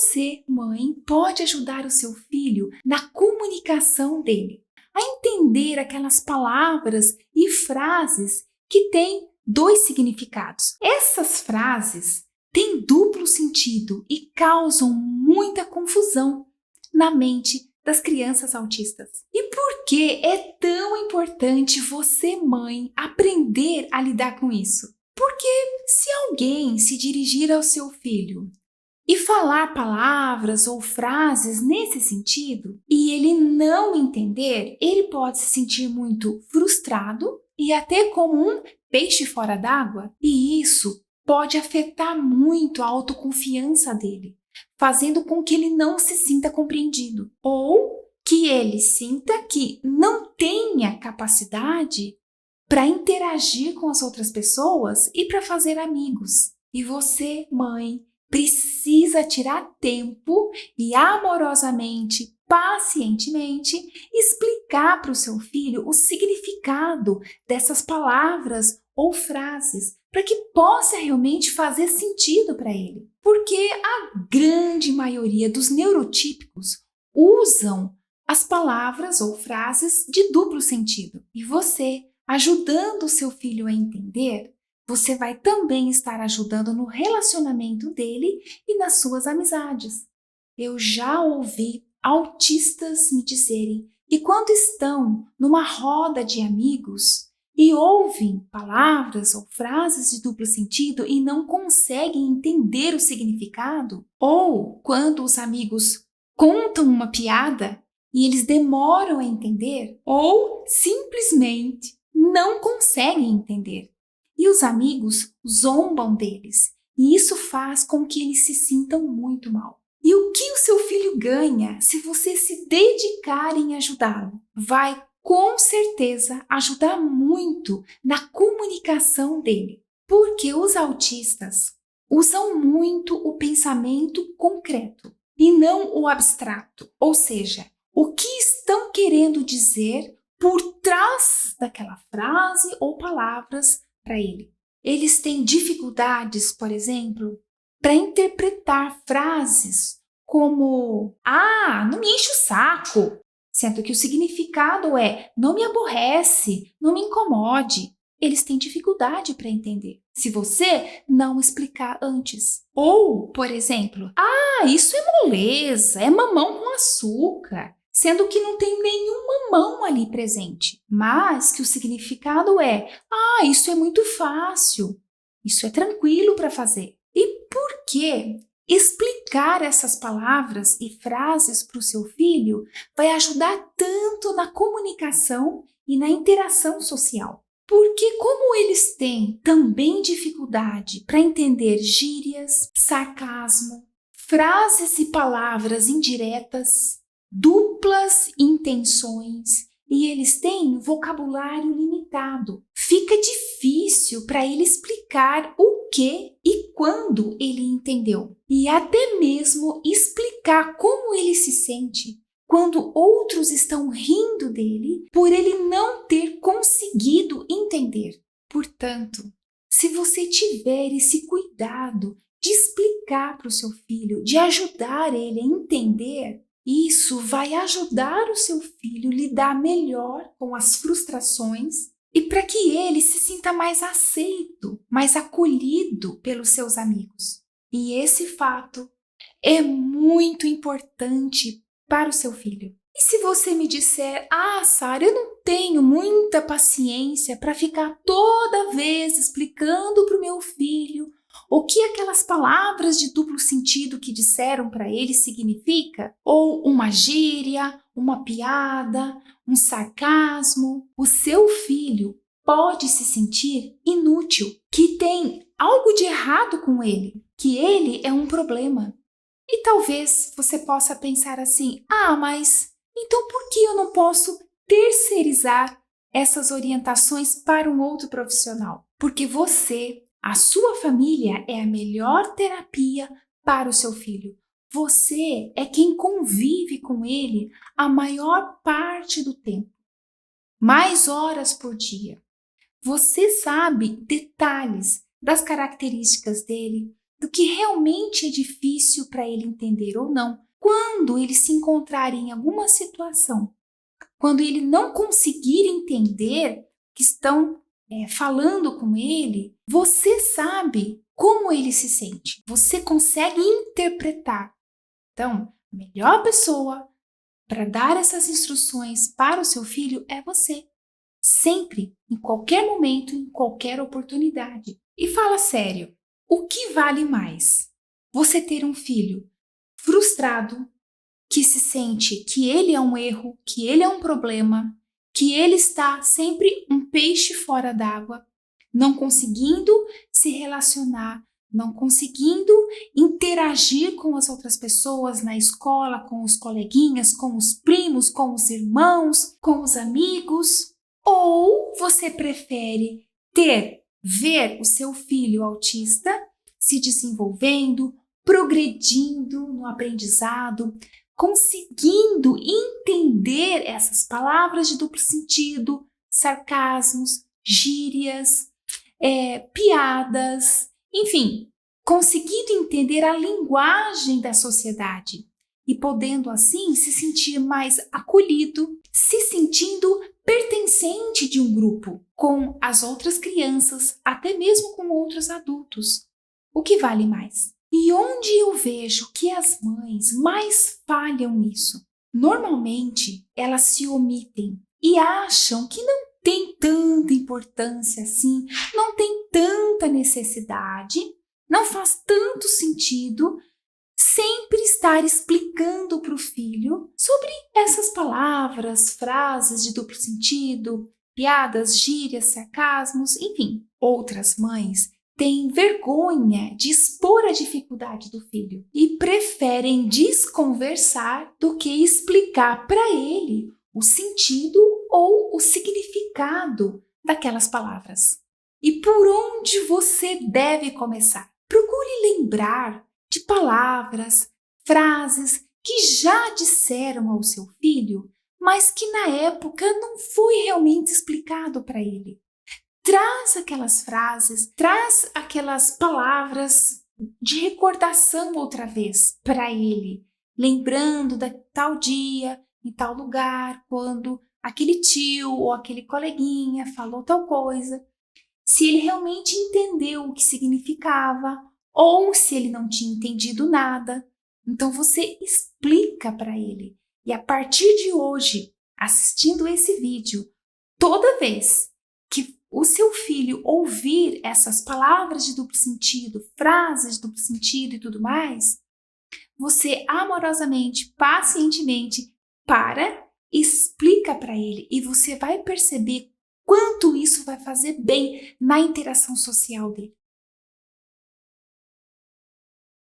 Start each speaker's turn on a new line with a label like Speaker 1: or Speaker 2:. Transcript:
Speaker 1: você, mãe, pode ajudar o seu filho na comunicação dele, a entender aquelas palavras e frases que têm dois significados. Essas frases têm duplo sentido e causam muita confusão na mente das crianças autistas. E por que é tão importante você, mãe, aprender a lidar com isso? Porque se alguém se dirigir ao seu filho e falar palavras ou frases nesse sentido e ele não entender, ele pode se sentir muito frustrado e até como um peixe fora d'água, e isso pode afetar muito a autoconfiança dele, fazendo com que ele não se sinta compreendido ou que ele sinta que não tenha capacidade para interagir com as outras pessoas e para fazer amigos. E você, mãe, precisa tirar tempo e amorosamente, pacientemente, explicar para o seu filho o significado dessas palavras ou frases, para que possa realmente fazer sentido para ele. Porque a grande maioria dos neurotípicos usam as palavras ou frases de duplo sentido. E você, ajudando o seu filho a entender, você vai também estar ajudando no relacionamento dele e nas suas amizades. Eu já ouvi autistas me dizerem que quando estão numa roda de amigos e ouvem palavras ou frases de duplo sentido e não conseguem entender o significado, ou quando os amigos contam uma piada e eles demoram a entender, ou simplesmente não conseguem entender. E os amigos zombam deles, e isso faz com que eles se sintam muito mal. E o que o seu filho ganha se você se dedicar em ajudá-lo? Vai, com certeza, ajudar muito na comunicação dele. Porque os autistas usam muito o pensamento concreto e não o abstrato. Ou seja, o que estão querendo dizer por trás daquela frase ou palavras para ele. Eles têm dificuldades, por exemplo, para interpretar frases como não me enche o saco, sendo que o significado é não me aborrece, não me incomode. Eles têm dificuldade para entender, se você não explicar antes. Ou, por exemplo, isso é moleza, é mamão com açúcar, sendo que não tem nenhum mamão ali presente, mas que o significado é isso é muito fácil, isso é tranquilo para fazer. E por que explicar essas palavras e frases para o seu filho vai ajudar tanto na comunicação e na interação social? Porque como eles têm também dificuldade para entender gírias, sarcasmo, frases e palavras indiretas, duplas intenções, e eles têm vocabulário limitado, fica difícil para ele explicar o que e quando ele entendeu. E até mesmo explicar como ele se sente quando outros estão rindo dele por ele não ter conseguido entender. Portanto, se você tiver esse cuidado de explicar para o seu filho, de ajudar ele a entender, isso vai ajudar o seu filho a lidar melhor com as frustrações e para que ele se sinta mais aceito, mais acolhido pelos seus amigos. E esse fato é muito importante para o seu filho. E se você me disser, Sara, eu não tenho muita paciência para ficar toda vez explicando para o meu filho o que aquelas palavras de duplo sentido que disseram para ele significa, ou uma gíria, uma piada, um sarcasmo, o seu filho pode se sentir inútil, que tem algo de errado com ele, que ele é um problema. E talvez você possa pensar assim, mas então por que eu não posso terceirizar essas orientações para um outro profissional? Porque você, a sua família é a melhor terapia para o seu filho. Você é quem convive com ele a maior parte do tempo, mais horas por dia. Você sabe detalhes das características dele, do que realmente é difícil para ele entender ou não. Quando ele se encontrar em alguma situação, quando ele não conseguir entender que estão falando com ele, você sabe como ele se sente. Você consegue interpretar. Então, a melhor pessoa para dar essas instruções para o seu filho é você. Sempre, em qualquer momento, em qualquer oportunidade. E fala sério, o que vale mais? Você ter um filho frustrado, que se sente que ele é um erro, que ele é um problema, que ele está sempre um peixe fora d'água, não conseguindo se relacionar, não conseguindo interagir com as outras pessoas na escola, com os coleguinhas, com os primos, com os irmãos, com os amigos? Ou você prefere ver o seu filho autista se desenvolvendo, progredindo no aprendizado, conseguindo entender essas palavras de duplo sentido, sarcasmos, gírias, piadas, enfim, conseguindo entender a linguagem da sociedade e podendo assim se sentir mais acolhido, se sentindo pertencente de um grupo com as outras crianças, até mesmo com outros adultos. O que vale mais? E onde eu vejo que as mães mais falham nisso? Normalmente, elas se omitem e acham que não tem tanta importância assim, não tem tanta necessidade, não faz tanto sentido sempre estar explicando para o filho sobre essas palavras, frases de duplo sentido, piadas, gírias, sarcasmos, enfim. Outras mães têm vergonha de expor a dificuldade do filho e preferem desconversar do que explicar para ele o sentido ou o significado daquelas palavras. E por onde você deve começar? Procure lembrar de palavras, frases que já disseram ao seu filho, mas que na época não foi realmente explicado para ele. Traz aquelas frases, traz aquelas palavras de recordação outra vez para ele, lembrando da tal dia, em tal lugar, quando aquele tio ou aquele coleguinha falou tal coisa. Se ele realmente entendeu o que significava ou se ele não tinha entendido nada, então você explica para ele. E a partir de hoje, assistindo esse vídeo, toda vez que o seu filho ouvir essas palavras de duplo sentido, frases de duplo sentido e tudo mais, você amorosamente, pacientemente, explica para ele e você vai perceber quanto isso vai fazer bem na interação social dele.